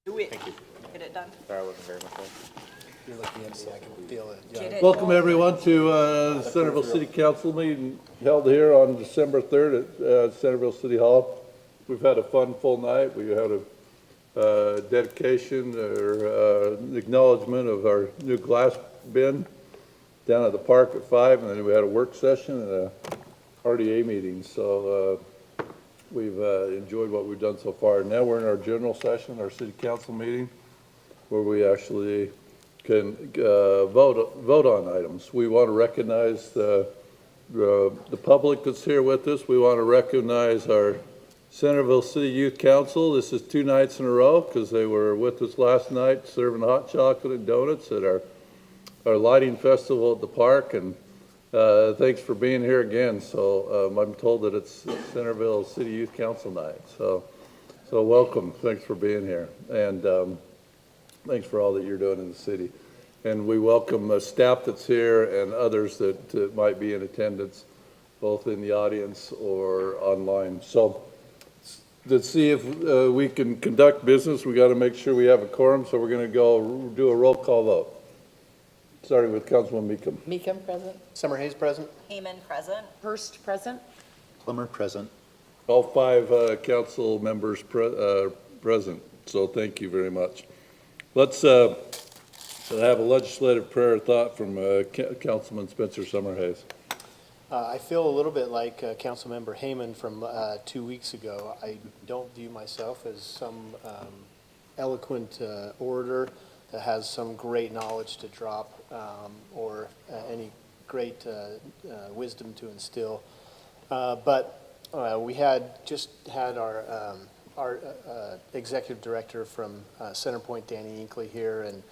Do it. Thank you. Get it done. Sorry, I wasn't very much there. You're looking at me, I can feel it. Get it. Welcome, everyone, to the Centerville City Council meeting held here on December 3rd at Centerville City Hall. We've had a fun, full night. We had a dedication or acknowledgement of our new glass bin down at the park at 5, and then we had a work session and a RDA meeting. So we've enjoyed what we've done so far. Now we're in our general session, our city council meeting, where we actually can vote on items. We want to recognize the public that's here with us. We want to recognize our Centerville City Youth Council. This is 2 nights in a row because they were with us last night serving hot chocolate and donuts at our lighting festival at the park, and thanks for being here again. So I'm told that it's Centerville City Youth Council night. So welcome. Thanks for being here, and thanks for all that you're doing in the city. And we welcome staff that's here and others that might be in attendance, both in the audience or online. So to see if we can conduct business, we got to make sure we have a quorum. So we're going to go do a roll call vote, starting with Councilman Meekum. Meekum, present. Summer Hayes present? Heyman present. Hurst, present. Plummer, present. All 5 council members present. So thank you very much. Let's have a legislative prayer thought from Councilman Spencer Summerhays. I feel a little bit like Councilmember Heyman from 2 weeks ago. I don't view myself as some eloquent orator that has some great knowledge to drop or any great wisdom to instill. But we just had our executive director from Centerpoint, Danny Inkley, here, and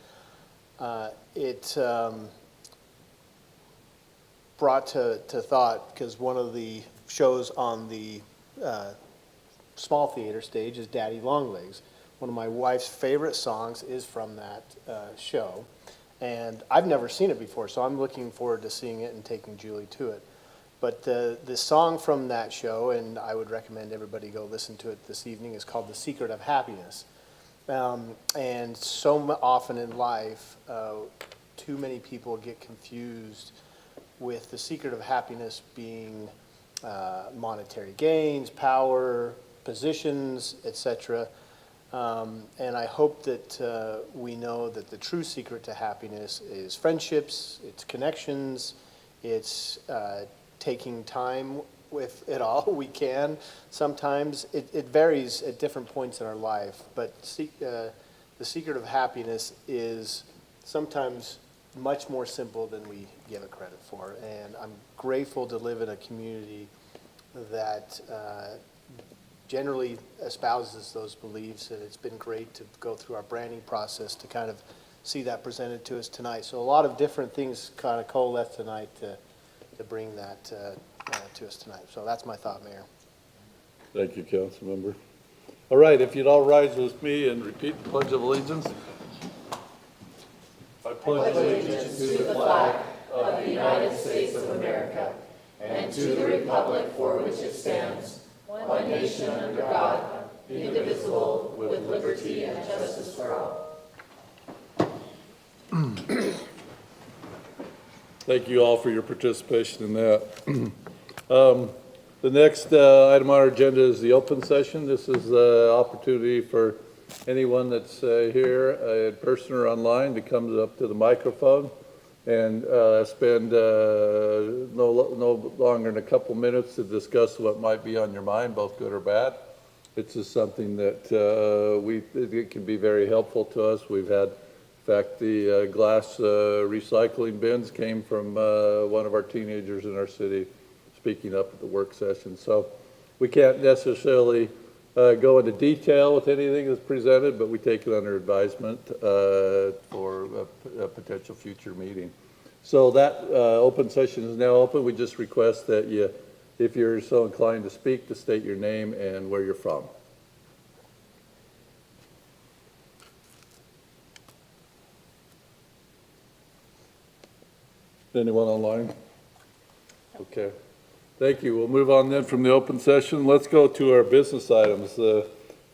it brought to thought, because one of the shows on the small theater stage is Daddy Longlegs. One of my wife's favorite songs is from that show, and I've never seen it before, so I'm looking forward to seeing it and taking Julie to it. But the song from that show, and I would recommend everybody go listen to it this evening, is called The Secret of Happiness. And so often in life, too many people get confused with the secret of happiness being monetary gains, power, positions, etc. And I hope that we know that the true secret to happiness is friendships, it's connections, it's taking time with it all we can. Sometimes it varies at different points in our life, but the secret of happiness is sometimes much more simple than we give it credit for. And I'm grateful to live in a community that generally espouses those beliefs, and it's been great to go through our branding process to kind of see that presented to us tonight. So a lot of different things kind of coalesced tonight to bring that to us tonight. So that's my thought, Mayor. Thank you, council member. All right, if you'd all rise with me and repeat the Pledge of Allegiance. I pledge allegiance to the flag of the United States of America and to the republic for which it stands, one nation under God, indivisible, with liberty and justice for all. Thank you all for your participation in that. The next item on our agenda is the open session. This is the opportunity for anyone that's here in person or online to come up to the microphone and spend no longer than a couple minutes to discuss what might be on your mind, both good or bad. It's just something that it can be very helpful to us. We've had, in fact, the glass recycling bins came from one of our teenagers in our city speaking up at the work session. So we can't necessarily go into detail with anything that's presented, but we take it under advisement for a potential future meeting. So that open session is now open. We just request that you, if you're so inclined to speak, to state your name and where you're from. Anyone online? Okay. Thank you. We'll move on then from the open session. Let's go to our business items. The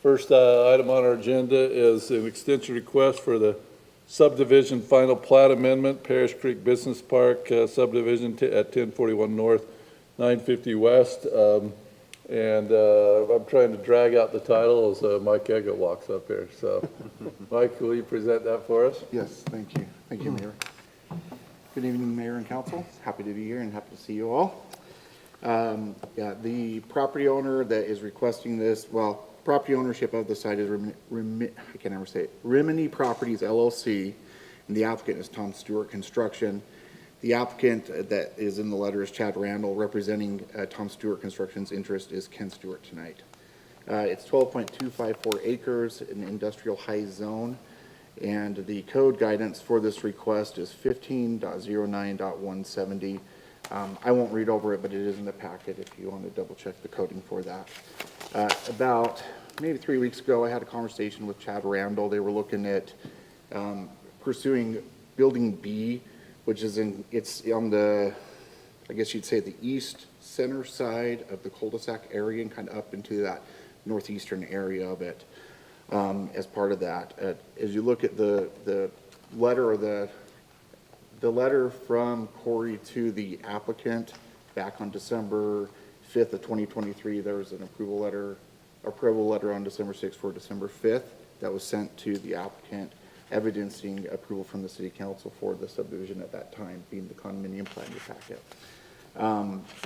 First item on our agenda is an extension request for the subdivision final plat amendment, Parrish Creek Business Park subdivision at 1041 North, 950 West. And I'm trying to drag out the title as Mike Eggett walks up here. So, Mike, will you present that for us? Yes, thank you. Thank you, Mayor. Good evening, Mayor and Council. Happy to be here and happy to see you all. Yeah, the property owner that is requesting this, well, property ownership of the site is I can never say it, Rimini Properties LLC, and the applicant is Tom Stewart Construction. The applicant that is in the letter is Chad Randall. Representing Tom Stewart Construction's interest is Ken Stewart tonight. It's 12.254 acres in the industrial high zone, and the code guidance for this request is 15.09.170. I won't read over it, but it is in the packet if you want to double check the coding for that. About maybe 3 weeks ago, I had a conversation with Chad Randall. They were looking at pursuing Building B, which is it's on the, I guess you'd say, the east center side of the cul-de-sac area and kind of up into that northeastern area of it. As part of that, as you look at the letter or the letter from Corey to the applicant back on December 5th of 2023, there was an approval letter on December 6th for December 5th that was sent to the applicant, evidencing approval from the city council for the subdivision at that time, being the condominium plan in your packet.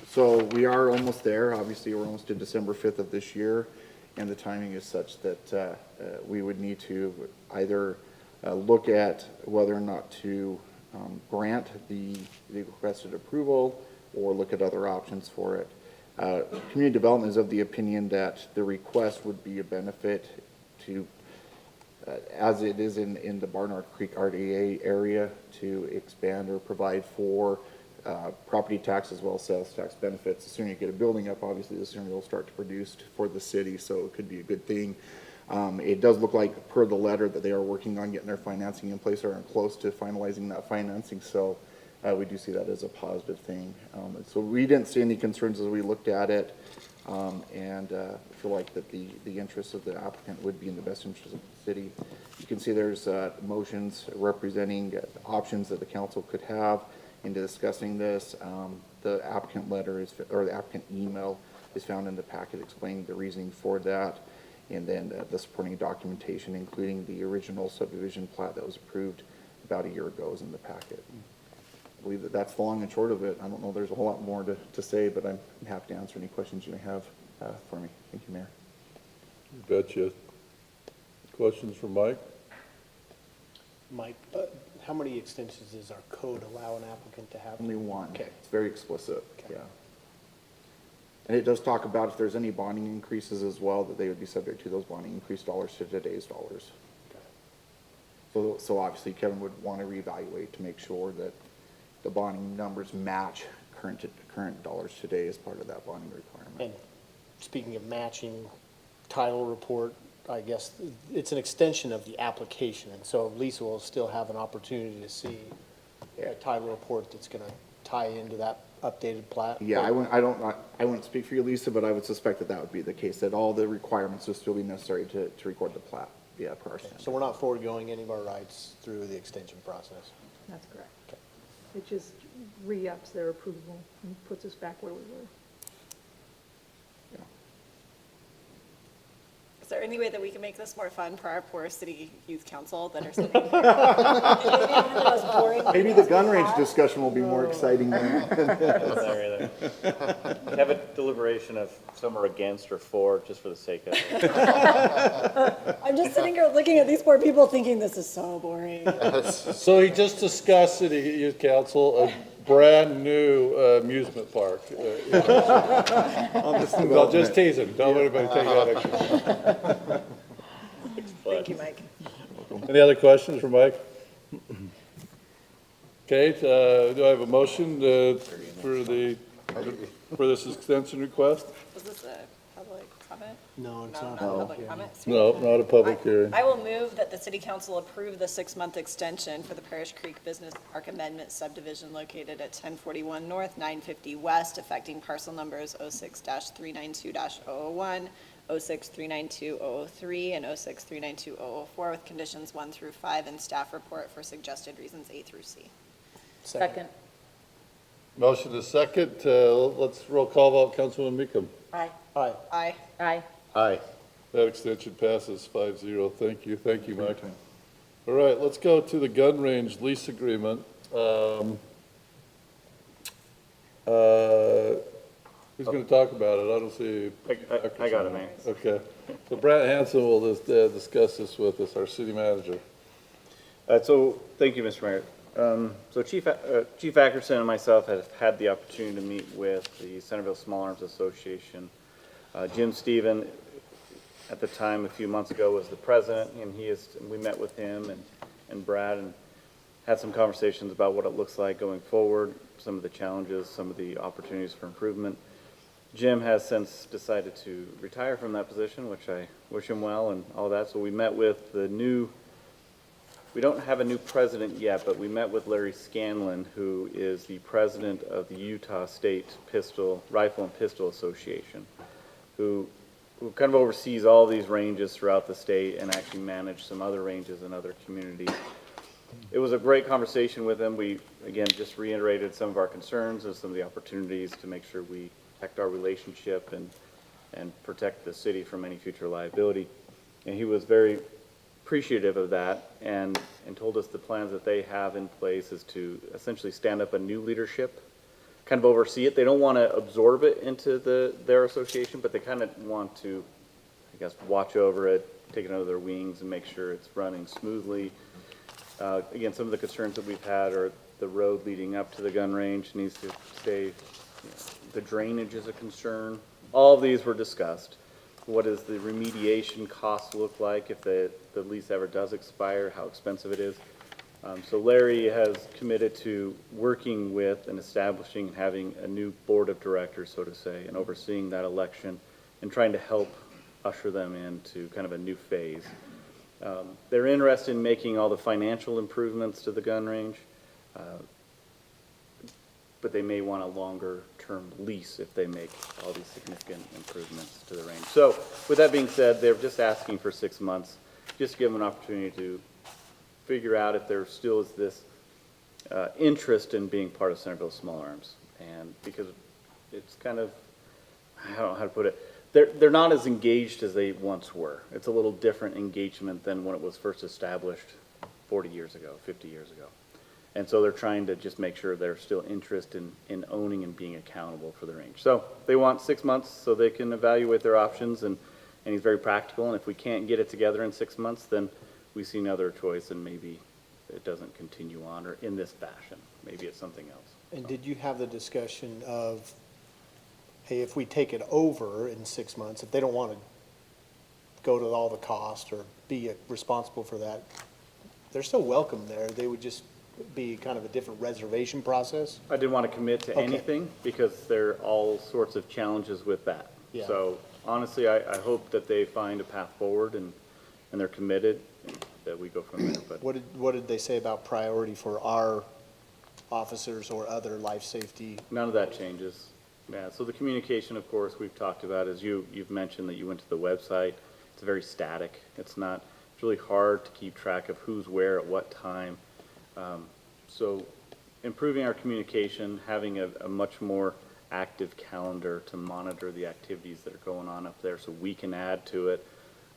So we are almost there. Obviously, we're almost to December 5th of this year, and the timing is such that we would need to either look at whether or not to grant the requested approval or look at other options for it. Community development is of the opinion that the request would be a benefit to, as it is in the Barnard Creek RDA area, to expand or provide for property tax as well as sales tax benefits. The sooner you get a building up, obviously, the sooner it'll start to produce for the city, so it could be a good thing. It does look like, per the letter, that they are working on getting their financing in place or are close to finalizing that financing, so we do see that as a positive thing. So we didn't see any concerns as we looked at it, and feel like that the interests of the applicant would be in the best interest of the city. You can see there's motions representing options that the council could have into discussing this. The applicant letter is, or the applicant email is found in the packet explaining the reasoning for that, and then the supporting documentation, including the original subdivision plat that was approved about a year ago, is in the packet. I believe that that's the long and short of it. I don't know, there's a whole lot more to say, but I'm happy to answer any questions you may have for me. Thank you, Mayor. You betcha. Questions for Mike? Mike, how many extensions does our code allow an applicant to have? Only one. Okay. It's very explicit, Okay. yeah. And it does talk about if there's any bonding increases as well, that they would be subject to those bonding increased dollars to today's dollars. So obviously Kevin would want to reevaluate to make sure that the bonding numbers match current dollars today as part of that bonding requirement. And speaking of matching, title report, I guess it's an extension of the application, and so Lisa will still have an opportunity to see a title report that's going to tie into that updated plat. Yeah, I wouldn't speak for you, Lisa, but I would suspect that would be the case, that all the requirements would still be necessary to record the plat. Yeah, per our standard. So we're not foregoing any of our rights through the extension process. That's correct. It just re-ups their approval and puts us back where we were. Yeah. Is there any way that we can make this more fun for our poor city youth council that are sitting here? Maybe the gun range discussion will be more exciting than Have a deliberation of some are against or for, just for the sake of it. I'm just sitting here looking at these poor people thinking this is so boring. So he just discussed at youth council a brand-new amusement park. I'll just tease him. Don't let anybody take that extra. Thank you, Mike. Any other questions for Mike? Okay, do I have a motion for this extension request? Was this a public comment? No, it's No, not. not a public comment? Sweet. No, not a public hearing. I will move that the city council approve the 6-month extension for the Parrish Creek Business Park Amendment subdivision located at 1041 North, 950 West, affecting parcel numbers 06-392-001, 06-392-003 and 06-392-004 with conditions 1 through 5 and staff report for suggested reasons A through C. Second. Motion is second. Let's roll call vote. Councilman Meekum. Aye. Aye. Aye. Aye. Aye. That extension passes 5-0. Thank you. Thank you, Mike. All right, let's go to the gun range lease agreement. Who's going to talk about it? I don't see. I got it, Mayor. Okay. So Brett Hanson will just discuss this with us, our city manager. So, thank you, Mr. Mayor. So Chief Ackerson and myself have had the opportunity to meet with the Centerville Small Arms Association. Jim Stephen, at the time, a few months ago, was the president, and we met with him and Brad and had some conversations about what it looks like going forward, some of the challenges, some of the opportunities for improvement. Jim has since decided to retire from that position, which I wish him well and all that. So we met with we don't have a new president yet, but we met with Larry Scanlon, who is the president of the Utah State Rifle and Pistol Association, who kind of oversees all these ranges throughout the state and actually manage some other ranges in other communities. It was a great conversation with him. We, again, just reiterated some of our concerns and some of the opportunities to make sure we protect our relationship and protect the city from any future liability. And he was very appreciative of that and told us the plans that they have in place is to essentially stand up a new leadership, kind of oversee it. They don't want to absorb it into their association, but they kind of want to, I guess, watch over it, take it under their wings and make sure it's running smoothly. Again, some of the concerns that we've had are the road leading up to the gun range needs to stay, the drainage is a concern. All of these were discussed. What does the remediation cost look like if the lease ever does expire, how expensive it is? So Larry has committed to working with and establishing and having a new board of directors, so to say, and overseeing that election and trying to help usher them into kind of a new phase. They're interested in making all the financial improvements to the gun range, but they may want a longer-term lease if they make all these significant improvements to the range. So with that being said, they're just asking for 6 months, just to give them an opportunity to figure out if there still is this interest in being part of Centerville Small Arms. And because it's kind of, I don't know how to put it, they're not as engaged as they once were. It's a little different engagement than when it was first established 40 years ago, 50 years ago. And so they're trying to just make sure there's still interest in owning and being accountable for the range. So they want 6 months so they can evaluate their options, and he's very practical. And if we can't get it together in 6 months, then we see another choice, and maybe it doesn't continue on or in this fashion. Maybe it's something else. And did you have the discussion of, hey, if we take it over in 6 months, if they don't want to go to all the cost or be responsible for that, they're still welcome there. They would just be kind of a different reservation process? I didn't want to commit to Okay. anything because there are all sorts of challenges with that. Yeah. So honestly, I hope that they find a path forward and they're committed and that we go from there. But What did they say about priority for our officers or other life safety? none of that changes. Yeah, so the communication, of course, we've talked about, as you've mentioned that you went to the website. It's very static. It's really hard to keep track of who's where at what time. So improving our communication, having a much more active calendar to monitor the activities that are going on up there so we can add to it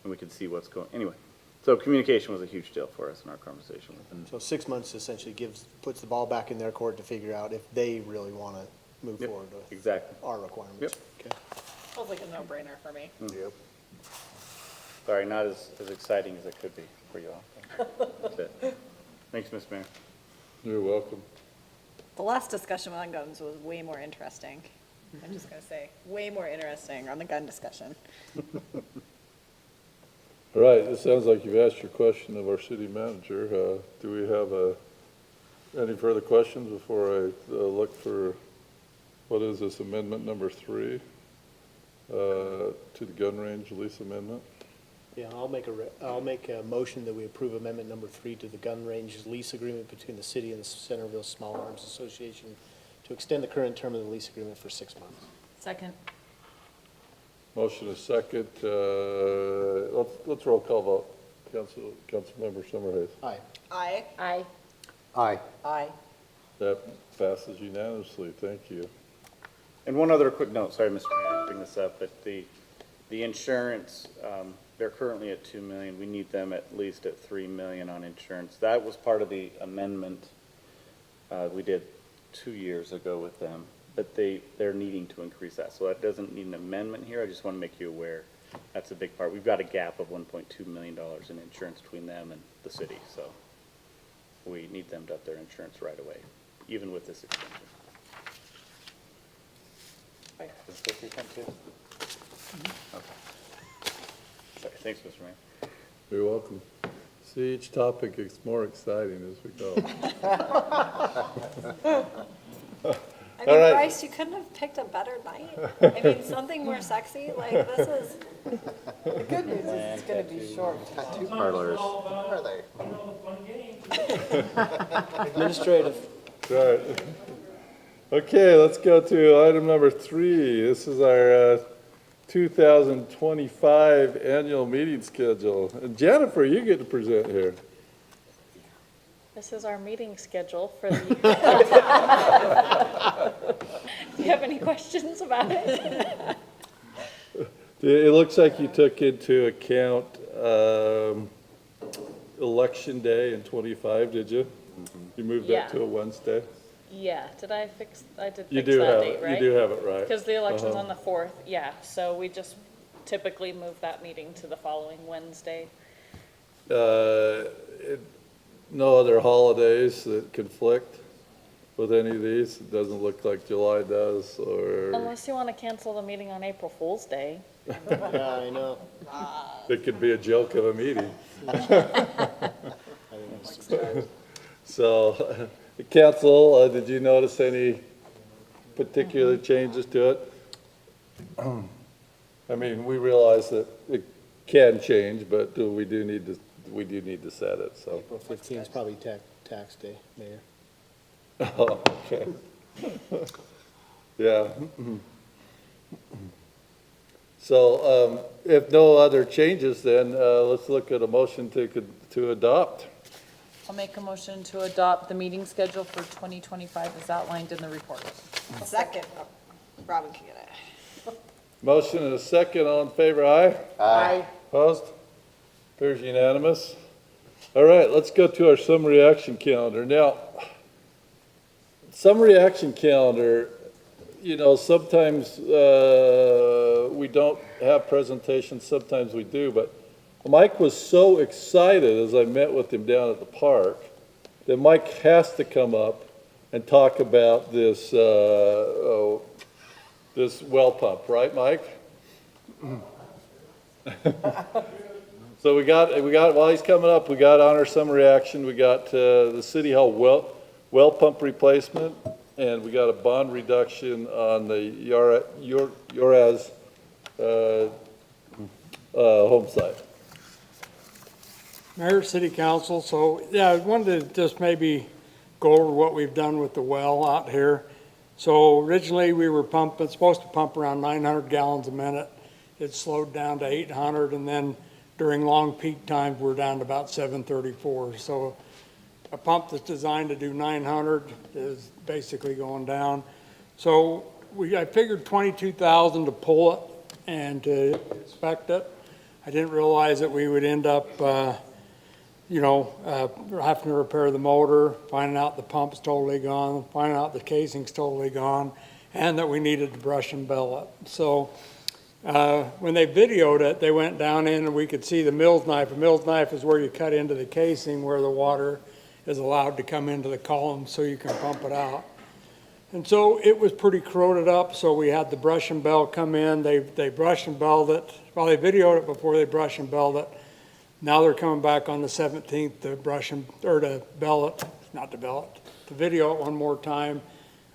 and we can see what's going, anyway. So communication was a huge deal for us in our conversation with them. So 6 months essentially puts the ball back in their court to figure out if they really want to move Yep, forward with exactly. our requirements. Yep. Okay. Feels like a no-brainer for me. Yep. Sorry, not as exciting as it could be for you all. That's it. Thanks, Mr. Mayor. You're welcome. The last discussion on guns was way more interesting. I'm just gonna say, way more interesting on the gun discussion. All right, it sounds like you've asked your question of our city manager. Do we have any further questions before I look for, what is this, amendment number 3 to the gun range lease amendment? Yeah, I'll make a motion that we approve amendment number 3 to the gun range lease agreement between the city and the Centerville Small Arms Association to extend the current term of the lease agreement for 6 months. Second. Motion is second. Let's roll call vote. Councilmember Summerhays. Aye. Aye. Aye. Aye. Aye. That passes unanimously. Thank you. And one other quick note, sorry, Mr. Mayor, to bring this up, but the insurance, they're currently at 2 million. We need them at least at 3 million on insurance. That was part of the amendment we did 2 years ago with them, but they're needing to increase that. So that doesn't need an amendment here. I just want to make you aware. That's a big part. We've got a gap of $1.2 million in insurance between them and the city, so we need them to up their insurance right away, even with this extension. Hi, is this your time too? Okay. Sorry, thanks, Mr. Mayor. You're welcome. See, each topic is more exciting as we go. I All mean, right. Bryce, you couldn't have picked a better night. I mean, something more sexy, like this is. The good news is it's gonna be short. Tattoo parlors. Where are they? Administrative. All right. Okay, let's go to item number 3. This is our 2025 annual meeting schedule. And Jennifer, you get to present here. This is our meeting schedule for the. Do you have any questions about it? It looks like you took into account Election Day in '25, did you? You moved that Yeah. to a Wednesday? Yeah, I did fix You that do have date, it, right? you do have it right. Because the election's Uh-huh. on the 4th, yeah, so we just typically move that meeting to the following Wednesday. No other holidays that conflict with any of these? It doesn't look like July does, or Unless you want to cancel the meeting on April Fool's Day. Yeah, I know. it could be a joke of a meeting. So, council, did you notice any particular changes to it? I mean, we realize that it can change, but we do need to set it, so. April 15th is probably tax day, Mayor. Oh, okay. Yeah. So, if no other changes, then, let's look at a motion to adopt. I'll make a motion to adopt the meeting schedule for 2025 as outlined in the report. Second. Robin can get it. Motion and a second, all in favor, aye? Aye. Opposed? Appears unanimous. All right, let's go to our summary action calendar. Now, summary action calendar, you know, sometimes we don't have presentations, sometimes we do, but Mike was so excited as I met with him down at the park that Mike has to come up and talk about this, this well pump, right, Mike? So we got, while he's coming up, we got on our summary action, we got the City Hall well pump replacement, and we got a bond reduction on the Yoraz home site. Mayor, City Council, so, yeah, I wanted to just maybe go over what we've done with the well out here. So originally, we were supposed to pump around 900 gallons a minute. It slowed down to 800, and then during long peak times, we're down to about 734. So a pump that's designed to do 900 is basically going down. So I figured 22,000 to pull it and to inspect it. I didn't realize that we would end up having to repair the motor, finding out the pump's totally gone, finding out the casing's totally gone, and that we needed to brush and bell it. So when they videoed it, they went down in and we could see the mill's knife. A mill's knife is where you cut into the casing where the water is allowed to come into the column so you can pump it out. And so it was pretty corroded up, so we had the brush and bell come in. They brushed and belled it. Well, they videoed it before they brushed and belled it. Now they're coming back on the 17th to to bell it, not to bell it, to video it one more time.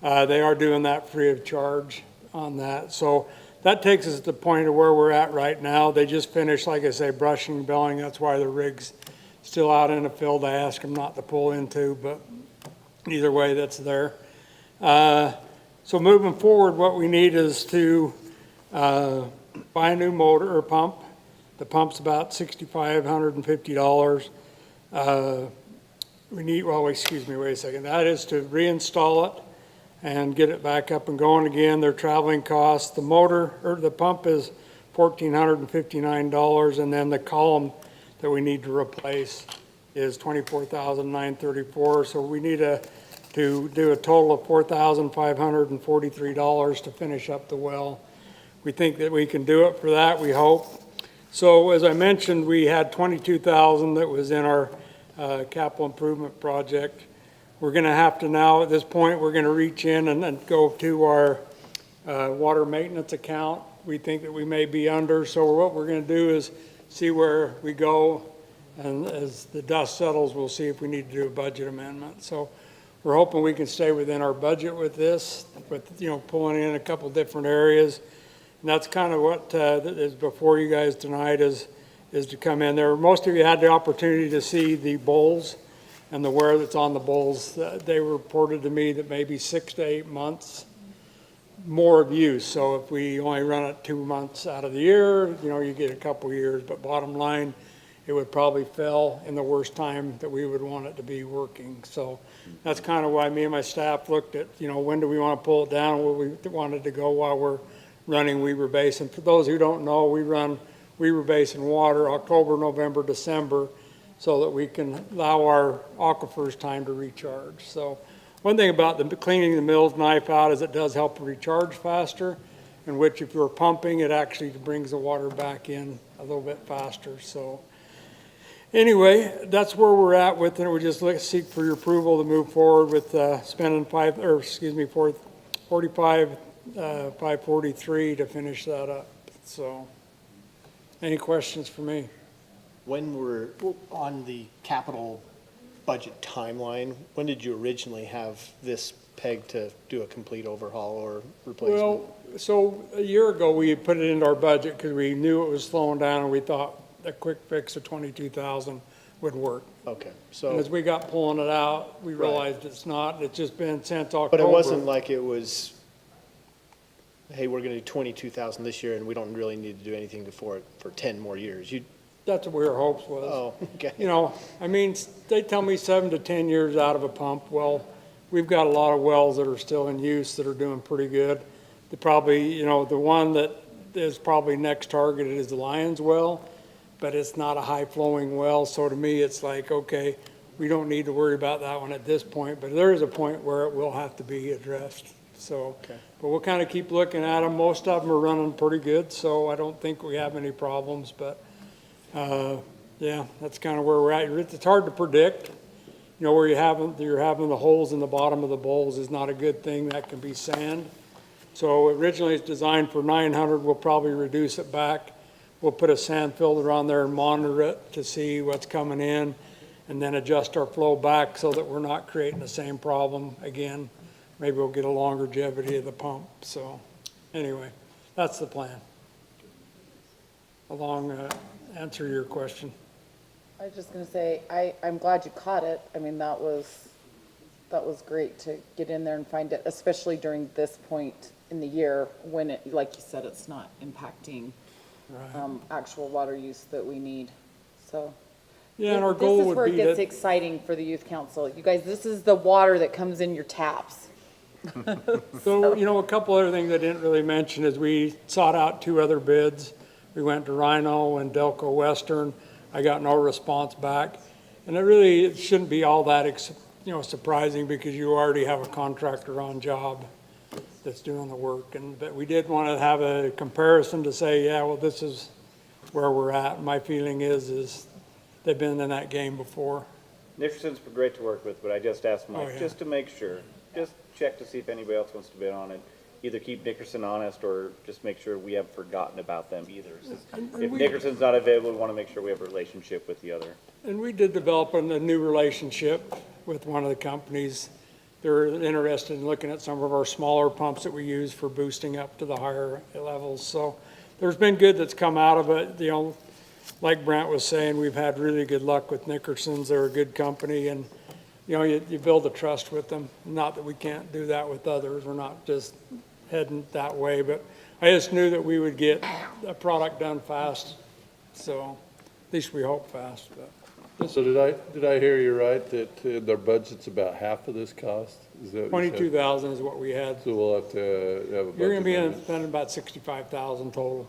They are doing that free of charge on that. So that takes us to the point of where we're at right now. They just finished, like I say, brushing and belling. That's why the rig's still out in the field. I asked them not to pull into, but either way, that's there. So moving forward, what we need is to buy a new motor or pump. The pump's about $6,550. We need, well, excuse me, wait a second. That is to reinstall it and get it back up and going again. Their traveling costs. The motor, or the pump is $1,459, and then the column that we need to replace is $24,934. So we need to do a total of $4,543 to finish up the well. We think that we can do it for that, we hope. So as I mentioned, we had $22,000 that was in our capital improvement project. We're going to have to now, at this point, we're going to reach in and go to our water maintenance account. We think that we may be under, so what we're going to do is see where we go, and as the dust settles, we'll see if we need to do a budget amendment. So we're hoping we can stay within our budget with this, with, pulling in a couple different areas. And that's kind of what is before you guys tonight is to come in there. Most of you had the opportunity to see the bowls and the wear that's on the bowls. They reported to me that maybe 6 to 8 months more of use. So if we only run it 2 months out of the year, you get a couple years. But bottom line, it would probably fail in the worst time that we would want it to be working. So that's kind of why me and my staff looked at, when do we want to pull it down, where we wanted to go while we're running Weber Basin. For those who don't know, we run Weber Basin water October, November, December, so that we can allow our aquifers time to recharge. So one thing about the cleaning the mill's knife out is it does help recharge faster, in which if you're pumping, it actually brings the water back in a little bit faster. So anyway, that's where we're at with it. We just seek for your approval to move forward with spending $45,543 to finish that up. So, any questions for me? When we're on the capital budget timeline, when did you originally have this pegged to do a complete overhaul or replacement? Well, so a year ago, we had put it into our budget because we knew it was slowing down, and we thought a quick fix of $22,000 would work. Okay, And so, as we got pulling it out, we realized it's not. It's just been since October. but it wasn't like it was, hey, we're gonna do 22,000 this year and we don't really need to do anything for it for 10 more years. That's what our hopes was. Oh, okay. They tell me 7 to 10 years out of a pump. Well, we've got a lot of wells that are still in use that are doing pretty good. The one that is probably next targeted is the Lions well, but it's not a high flowing well. So to me, it's like, okay, we don't need to worry about that one at this point, but there is a point where it will have to be addressed. So, but we'll kind of keep looking at them. Most of them are running pretty good, so I don't think we have any problems, but yeah, that's kind of where we're at. It's hard to predict. Where you're having the holes in the bottom of the bowls is not a good thing. That can be sand. So originally it's designed for 900. We'll probably reduce it back. We'll put a sand filter on there and monitor it to see what's coming in, and then adjust our flow back so that we're not creating the same problem again. Maybe we'll get a longevity of the pump. So anyway, that's the plan. A long answer to your question. I was just gonna say, I'm glad you caught it. I mean, that was great to get in there and find it, especially during this point in the year when it, like you said, it's not impacting actual water use that we need. So Yeah, and our goal this is would where it be gets that, exciting for the youth council. You guys, this is the water that comes in your taps. so, a couple other things I didn't really mention is we sought out 2 other bids. We went to Rhino and Delco Western. I got no response back. And it shouldn't be all that, surprising because you already have a contractor on job that's doing the work. But we did want to have a comparison to say, yeah, well, this is where we're at. My feeling is they've been in that game before. Nickerson's been great to work with, but I just asked Mike, yeah. just to make sure, just check to see if anybody else wants to bid on it. Either keep Nickerson honest or just make sure we haven't forgotten about them either. If Nickerson's not available, we want to make sure we have a relationship with the other. And we did develop a new relationship with one of the companies. They're interested in looking at some of our smaller pumps that we use for boosting up to the higher levels. So there's been good that's come out of it. Like Brent was saying, we've had really good luck with Nickerson's. They're a good company, and you build a trust with them. Not that we can't do that with others. We're not just heading that way, but I just knew that we would get a product done fast, so at least we hope fast, but. So did I hear you right, that their budget's about half of this cost? Is that what you said? 22,000 is what we had. So we'll have to have a budget. You're gonna be amendment. spending about 65,000 total.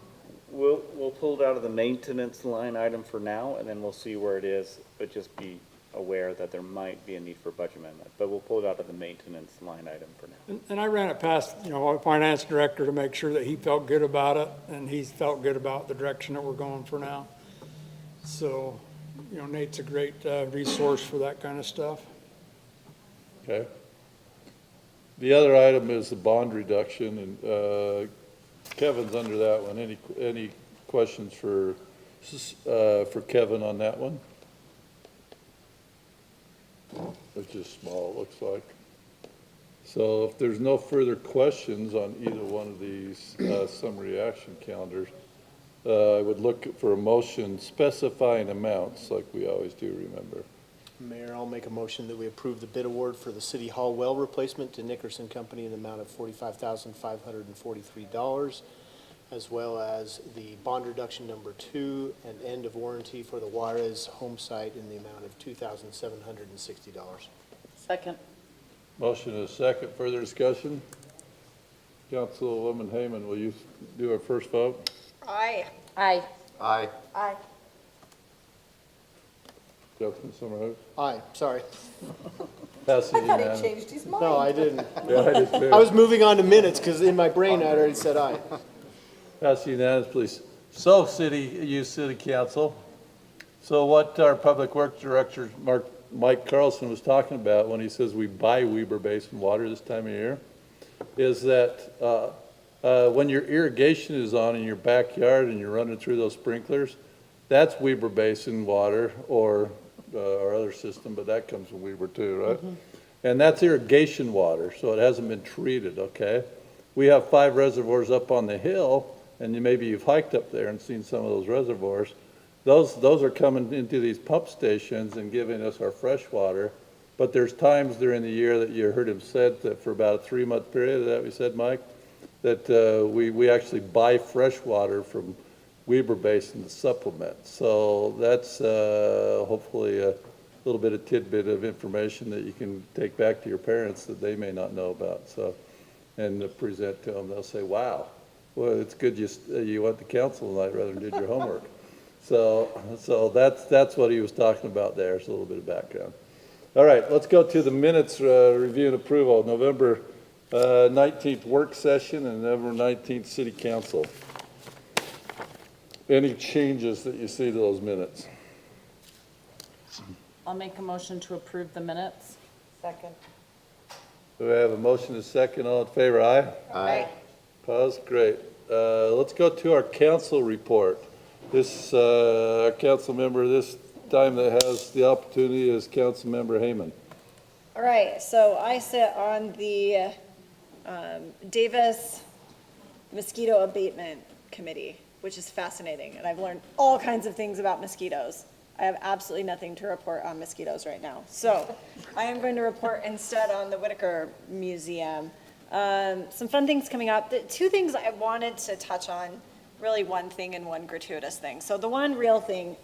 We'll pull it out of the maintenance line item for now, and then we'll see where it is, but just be aware that there might be a need for a budget amendment. But we'll pull it out of the maintenance line item for now. And I ran it past, our finance director to make sure that he felt good about it, and he's felt good about the direction that we're going for now. So, Nate's a great resource for that kind of stuff. Okay. The other item is the bond reduction, and Kevin's under that one. Any questions for Kevin on that one? It's just small, it looks like. So if there's no further questions on either one of these summary action calendars, I would look for a motion specifying amounts like we always do, remember. Mayor, I'll make a motion that we approve the bid award for the City Hall well replacement to Nickerson Company in the amount of $45,543, as well as the bond reduction number 2 and end of warranty for the Juarez home site in the amount of $2,760. Second. Motion is second. Further discussion? Councilwoman Hayman, will you do our first vote? Aye. Aye. Aye. Aye. Councilman Summerhood? Aye, sorry. Passes unanimous. changed his mind. No, I didn't. Yeah, I did too. I was moving on to minutes because in my brain I'd already said aye. Pass unanimous, please. So, City Council, so what our Public Works Director, Mike Carlson, was talking about when he says we buy Weber Basin water this time of year, is that when your irrigation is on in your backyard and you're running through those sprinklers, that's Weber Basin water or our other system, but that comes from Weber too, right? And that's irrigation water, so it hasn't been treated, okay? We have 5 reservoirs up on the hill, and maybe you've hiked up there and seen some of those reservoirs. Those are coming into these pump stations and giving us our fresh water. But there's times during the year that you heard him said that for about a 3-month period, that we said, Mike, that we actually buy fresh water from Weber Basin to supplement. So that's hopefully a little bit of tidbit of information that you can take back to your parents that they may not know about. So, and present to them, they'll say, wow, well, it's good you went to council tonight rather than did your homework. So that's what he was talking about there. It's a little bit of background. All right, let's go to the minutes review and approval. November 19th work session and November 19th city council. Any changes that you see to those minutes? I'll make a motion to approve the minutes. Second. Do we have a motion and a second? All in favor, aye? Aye. Opposed? Great. Let's go to our council report. This, our council member this time that has the opportunity is Council Member Hayman. All right, so I sit on the Davis Mosquito Abatement Committee, which is fascinating, and I've learned all kinds of things about mosquitoes. I have absolutely nothing to report on mosquitoes right now. So I am going to report instead on the Whitaker Museum. Some fun things coming up. The 2 things I wanted to touch on, really one thing and one gratuitous thing. So the one real thing,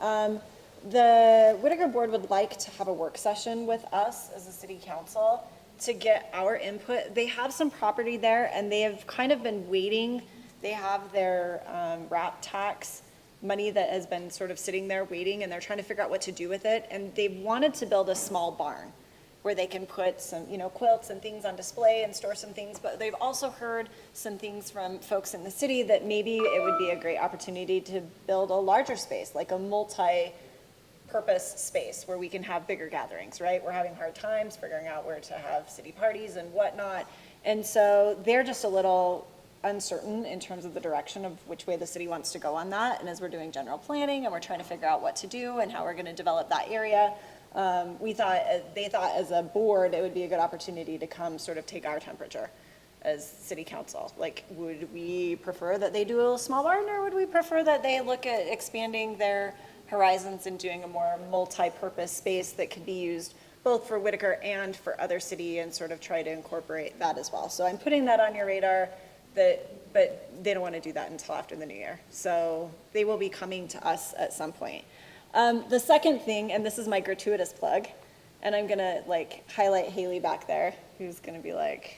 the Whitaker Board would like to have a work session with us as a city council to get our input. They have some property there and they have kind of been waiting. They have their RAP tax money that has been sort of sitting there waiting, and they're trying to figure out what to do with it. And they wanted to build a small barn where they can put some, quilts and things on display and store some things. But they've also heard some things from folks in the city that maybe it would be a great opportunity to build a larger space, like a multi-purpose space where we can have bigger gatherings, right? We're having hard times figuring out where to have city parties and whatnot. And so they're just a little uncertain in terms of the direction of which way the city wants to go on that. And as we're doing general planning and we're trying to figure out what to do and how we're going to develop that area, they thought as a board it would be a good opportunity to come sort of take our temperature as city council. Like, would we prefer that they do a small barn, or would we prefer that they look at expanding their horizons and doing a more multi-purpose space that could be used both for Whitaker and for other city, and sort of try to incorporate that as well. So I'm putting that on your radar, that but they don't want to do that until after the new year. So they will be coming to us at some point. The second thing, and this is my gratuitous plug, and I'm gonna like highlight Haley back there, who's gonna be like,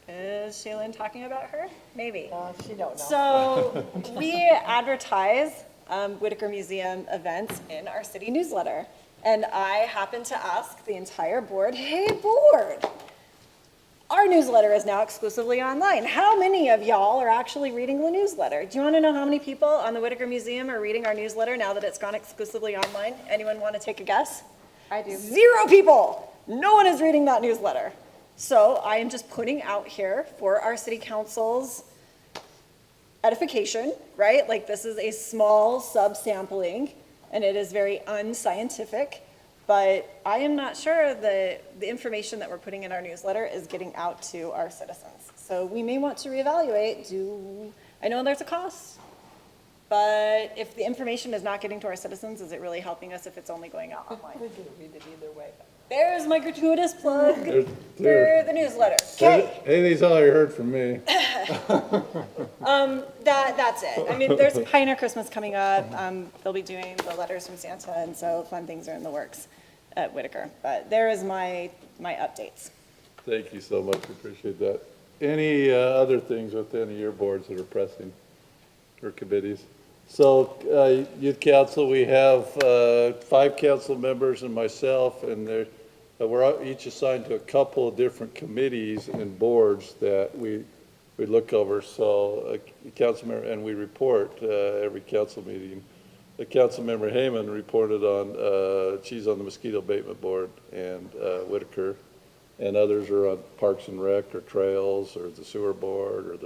is Shaylin talking about her? Maybe. She don't know. So we advertise Whitaker Museum events in our city newsletter. And I happened to ask the entire board, hey board, our newsletter is now exclusively online. How many of y'all are actually reading the newsletter? Do you want to know how many people on the Whitaker Museum are reading our newsletter now that it's gone exclusively online? Anyone want to take a guess? I do. 0 people. No one is reading that newsletter. So I am just putting out here for our city council's edification, right? Like this is a small subsampling and it is very unscientific, but I am not sure that the information that we're putting in our newsletter is getting out to our citizens. So we may want to reevaluate, I know there's a cost, but if the information is not getting to our citizens, is it really helping us if it's only going out online? We can read it either way. There's my gratuitous plug for there. the newsletter. Okay. Haley's all you heard from me. That's it. I mean, there's Pioneer Christmas coming up. They'll be doing the letters from Santa, and so fun things are in the works at Whitaker. But there is my updates. Thank you so much, appreciate that. Any other things with any of your boards that are pressing, or committees? So, Youth Council, we have 5 council members and myself, and we're each assigned to a couple of different committees and boards that we look over. So, council member, and we report every council meeting. The council member Heyman reported on, she's on the mosquito abatement board, and Whitaker, and others are on Parks and Rec, or Trails, or the sewer board, or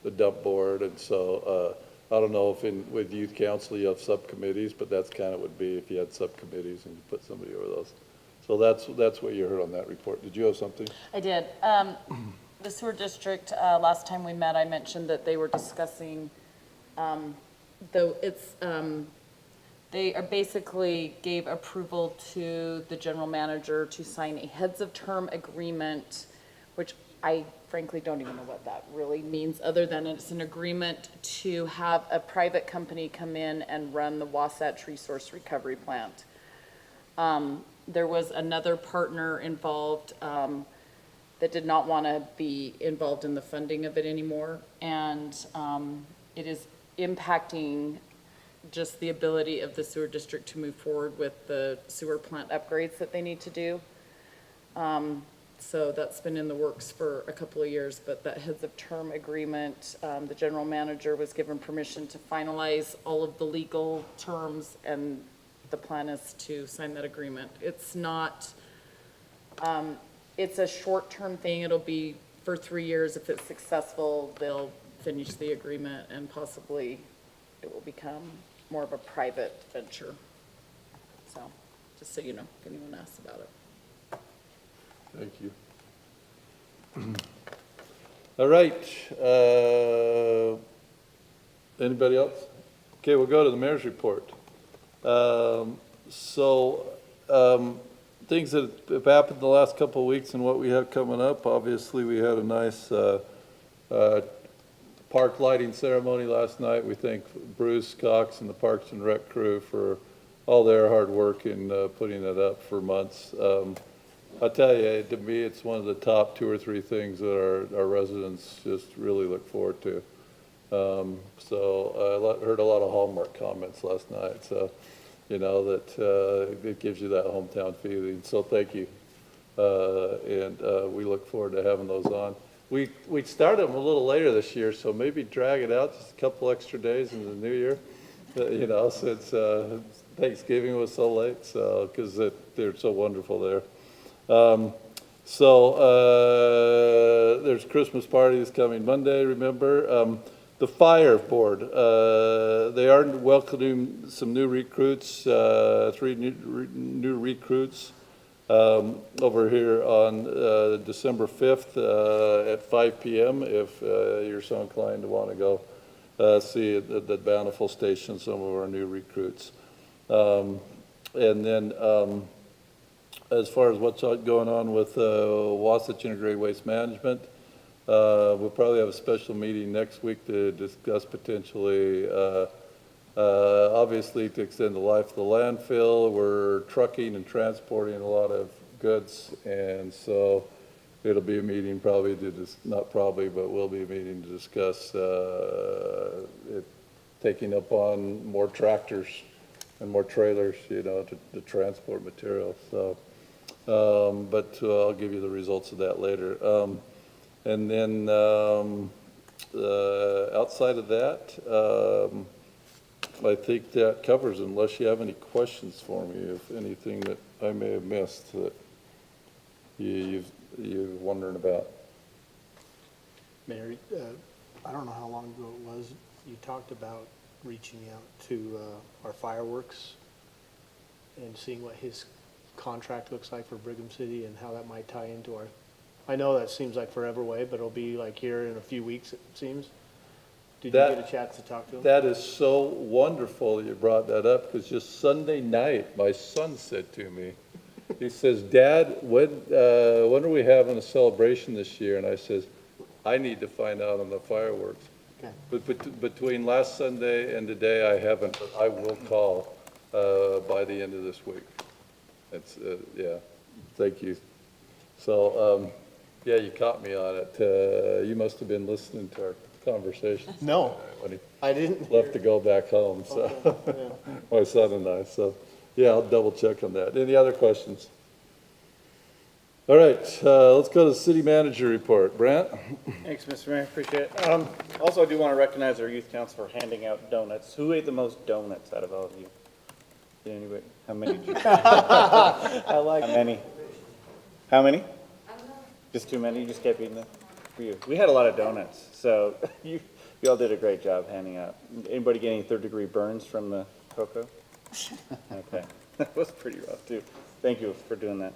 the dump board, and so, I don't know if with youth council you have subcommittees, but that's kind of would be if you had subcommittees and you put somebody over those. So that's what you heard on that report. Did you have something? I did. The sewer district, last time we met, I mentioned that they were discussing, they are basically gave approval to the general manager to sign a heads of term agreement, which I frankly don't even know what that really means, other than it's an agreement to have a private company come in and run the Wasatch Resource Recovery Plant. There was another partner involved that did not want to be involved in the funding of it anymore, and it is impacting just the ability of the sewer district to move forward with the sewer plant upgrades that they need to do. So that's been in the works for a couple of years, but that heads of term agreement, the general manager was given permission to finalize all of the legal terms, and the plan is to sign that agreement. It's not, it's a short-term thing. It'll be for 3 years. If it's successful, they'll finish the agreement and possibly it will become more of a private venture. So, just so you know, if anyone asks about it. Thank you. All right. Anybody else? Okay, we'll go to the mayor's report. Things that have happened the last couple of weeks and what we have coming up. Obviously, we had a nice park lighting ceremony last night. We thank Bruce Cox and the Parks and Rec crew for all their hard work in putting it up for months. I'll tell you, to me, it's one of the top 2 or 3 things that our residents just really look forward to. So I heard a lot of Hallmark comments last night, so, you know, that it gives you that hometown feeling. So thank you. And we look forward to having those on. We started them a little later this year, so maybe drag it out just a couple extra days in the new year, you know, since Thanksgiving was so late, so, because they're so wonderful there. There's Christmas parties coming Monday, remember. The fire board, they are welcoming some new recruits, 3 new recruits over here on December 5th at 5 p.m. if you're so inclined to want to go see at the Bountiful Station some of our new recruits. And then as far as what's going on with Wasatch Integrated Waste Management, We'll probably have a special meeting next week to discuss potentially, obviously to extend the life of the landfill. We're trucking and transporting a lot of goods, and so it'll be a meeting probably to not probably, but will be a meeting to discuss it taking up on more tractors and more trailers, to transport material. So, but I'll give you the results of that later. And then outside of that, I think that covers, unless you have any questions for me, if anything that I may have missed that you're wondering about. Mayor, I don't know how long ago it was, you talked about reaching out to our fireworks and seeing what his contract looks like for Brigham City and how that might tie into our, I know that seems like forever away, but it'll be like here in a few weeks, it seems. Did you get a chance to talk to him? That is so wonderful that you brought that up, because just Sunday night, my son said to me, he says, Dad, when are we having a celebration this year? And I says, I need to find out on the fireworks. Okay. But between last Sunday and today, I haven't, but I will call by the end of this week. It's, yeah, thank you. So, yeah, you caught me on it. You must have been listening to our conversation. No, When he I didn't. left to go back home, so, Yeah. my son and I, so, yeah, I'll double check on that. Any other questions? All right, let's go to the city manager report. Brant? Thanks, Mr. Mayor, appreciate it. Also, I do want to recognize our youth council for handing out donuts. Who ate the most donuts out of all of you? Did anybody? How many did you? I like How many? How many? Just too many? You just kept eating them? For you. We had a lot of donuts, so you all did a great job handing out. Anybody get any third-degree burns from the cocoa? Okay, that was pretty rough, too. Thank you for doing that.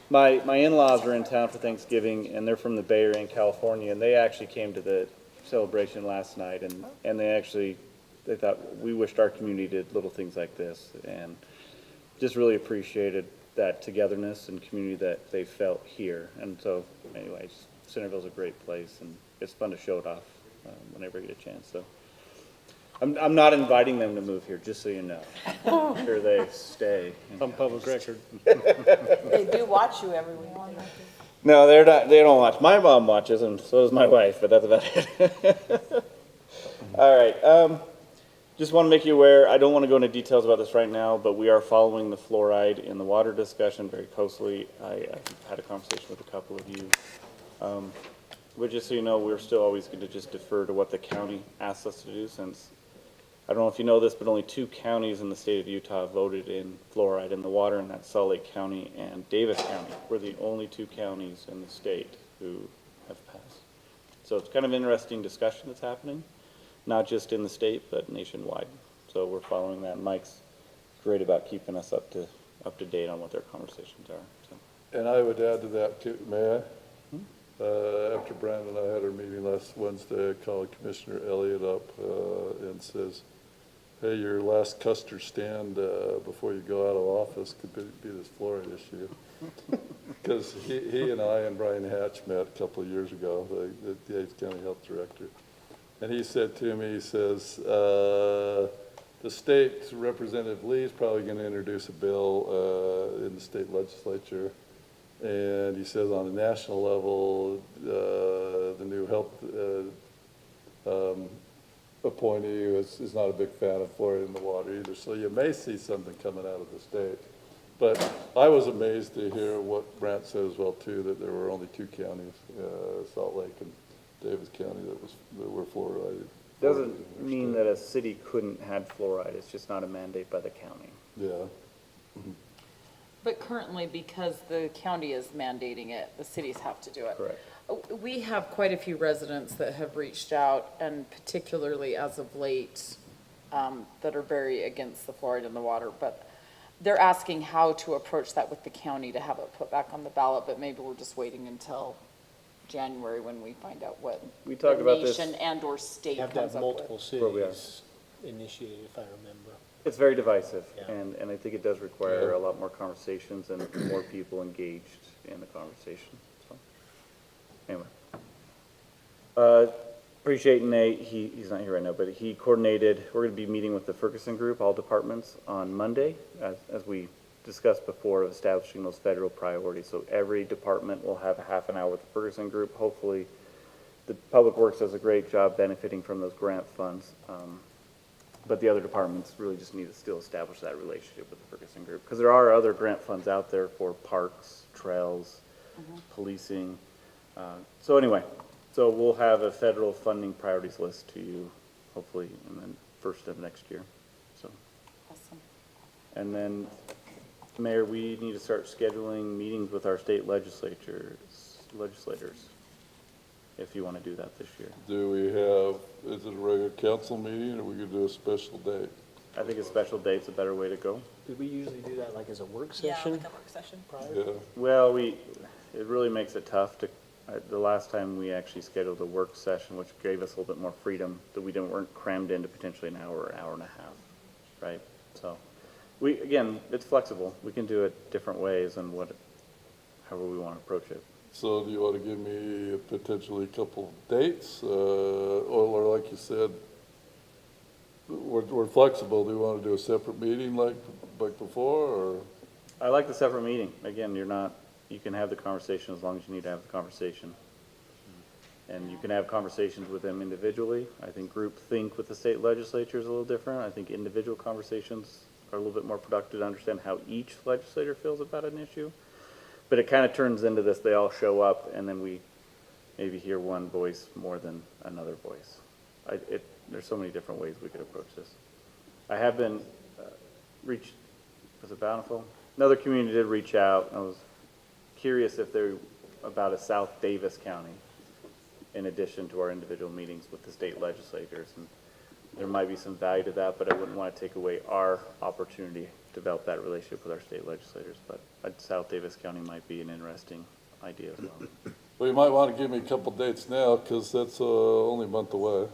My in-laws are in town for Thanksgiving, and they're from the Bay Area in California, and they actually came to the celebration last night, and they thought, we wished our community did little things like this, and just really appreciated that togetherness and community that they felt here. And so, anyways, Centerville's a great place, and it's fun to show it off whenever I get a chance. So, I'm not inviting them to move here, just so you know. I'm sure they stay. on public record. They do watch you every week. No, they're not. They don't watch. My mom watches, and so does my wife. But that's about it. All right. Just want to make you aware. I don't want to go into details about this right now, but we are following the fluoride in the water discussion very closely. I had a conversation with a couple of you. But just so you know, we're still always going to just defer to what the county asks us to do, since I don't know if you know this, but only 2 counties in the state of Utah voted in fluoride in the water, and that's Salt Lake County and Davis County. We're the only 2 counties in the state who have passed. So it's kind of an interesting discussion that's happening, not just in the state, but nationwide. So we're following that. Mike's great about keeping us up to date on what their conversations are. So. And I would add to that too, may I? After Brandon and I had our meeting last Wednesday, I called Commissioner Elliott up and says, hey, your last Custer stand before you go out of office could be this fluoride issue. Because he and I and Brian Hatch met a couple of years ago, the Yates County Health Director. And he said to me, he says, the state representative Lease is probably going to introduce a bill in the state legislature. And he says on a national level, the new health appointee is not a big fan of fluoride in the water either. So you may see something coming out of the state. But I was amazed to hear what Brant said as well too, that there were only 2 counties, Salt Lake and Davis County, that were fluoridated. Doesn't mean that a city couldn't have fluoride. It's just not a mandate by the county. Yeah. But currently, because the county is mandating it, the cities have to do it. Correct. We have quite a few residents that have reached out, and particularly as of late, that are very against the fluoride in the water, but they're asking how to approach that with the county to have it put back on the ballot, but maybe we're just waiting until January when we find out what We talked the about this. nation and/or state You have to comes have up with. multiple Where we are. cities initiated, if I remember. It's very divisive, Yeah. and I think it does require a lot more conversations and more people engaged in the conversation. So, anyway. Appreciate Nate, he's not here right now, but he coordinated, we're gonna be meeting with the Ferguson Group, all departments, on Monday, as we discussed before, of establishing those federal priorities. So every department will have a half an hour with the Ferguson Group. Hopefully, the Public Works does a great job benefiting from those grant funds. But the other departments really just need to still establish that relationship with the Ferguson Group. Because there are other grant funds out there for parks, trails, policing. So anyway, so we'll have a federal funding priorities list to you, hopefully, in the first of next year, so. Awesome. And then, Mayor, we need to start scheduling meetings with our state legislators, if you want to do that this year. Do we have, is it a regular council meeting, or we could do a special date? I think a special date's a better way to go. Did we usually do that like as a work Yeah, session? like a work session. Yeah, Well, it really makes it tough to, the last time we actually scheduled a work session, which gave us a little bit more freedom, that we weren't crammed into potentially an hour or hour and a half, right? So, again, it's flexible. We can do it different ways and however we want to approach it. so do you want to give me potentially a couple dates, or like you said, we're flexible, do you want to do a separate meeting like before, or? I like the separate meeting. Again, you can have the conversation as long as you need to have the conversation. And you can have conversations with them individually. I think group think with the state legislature is a little different. I think individual conversations are a little bit more productive to understand how each legislator feels about an issue. But it kind of turns into this, they all show up and then we maybe hear one voice more than another voice. There's so many different ways we could approach this. I have been was it Bountiful? Another community did reach out. I was curious if they're about a South Davis County in addition to our individual meetings with the state legislators. And there might be some value to that, but I wouldn't want to take away our opportunity to develop that relationship with our state legislators. But South Davis County might be an interesting idea as well. Well, you might want to give me a couple dates now, because that's only a month away,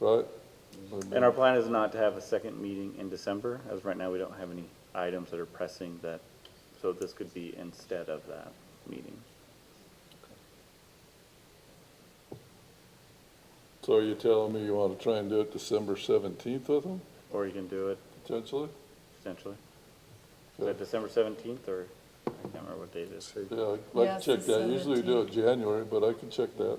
right? And our plan is not to have a second meeting in December, as right now we don't have any items that are pressing so this could be instead of that meeting. So are you telling me you want to try and do it December 17th with them, Or you can do it potentially? potentially. Is that December 17th, or I can't remember what date it is. Yeah, I Yeah, can it's check the that. Usually we do it January, but I can check that.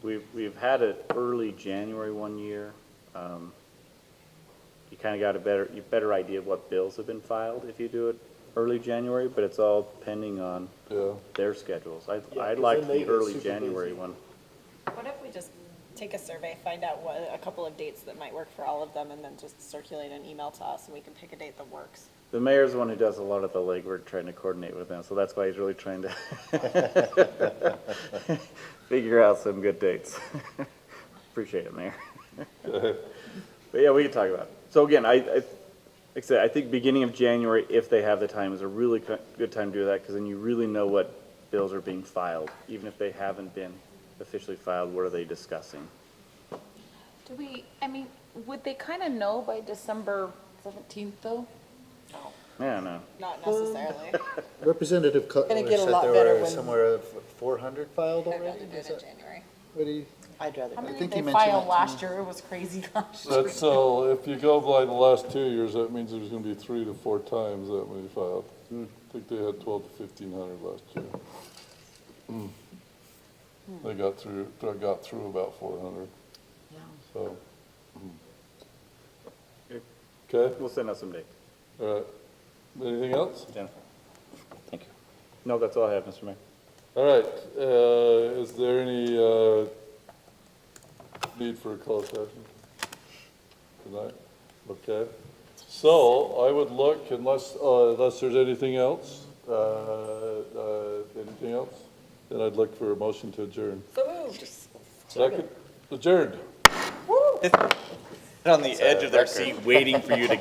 We've had it early January one year. You kind of got a better idea of what bills have been filed if you do it early January, but it's all depending on Yeah. their schedules. Yeah, I'd 'cause like then they the get early super January busy. one. What if we just take a survey, find out a couple of dates that might work for all of them, and then just circulate an email to us, and we can pick a date that works? The mayor's the one who does a lot of the legwork trying to coordinate with them, so that's why he's really trying to figure out some good dates. Appreciate it, Mayor. But yeah, we can talk about it. So again, like I said, I think beginning of January, if they have the time, is a really good time to do that, because then you really know what bills are being filed. Even if they haven't been officially filed, what are they discussing? Would they kind of know by December 17th though? Yeah, no. Not necessarily. Representative Cutler Gonna get a said lot there better were when- somewhere of 400 filed I'd already? rather do Is it in that- January. what do you- I'd rather. How do many think did you they mentioned file that to last me. year? It was crazy last year. That's so, if you go by the last 2 years, that means there's gonna be 3 to 4 times that many filed. I think they had 12 to 1,500 last year. They got through about 400, Yeah. so. Okay, We'll send out some dates. all right. Anything else? Jennifer. Thank you. No, that's all I have, Mr. Mayor. All right, is there any need for a closed session tonight? Okay, so I would look, unless there's anything else, then I'd look for a motion to adjourn. So moved. Second, adjourned. On the edge of their seat, waiting for you to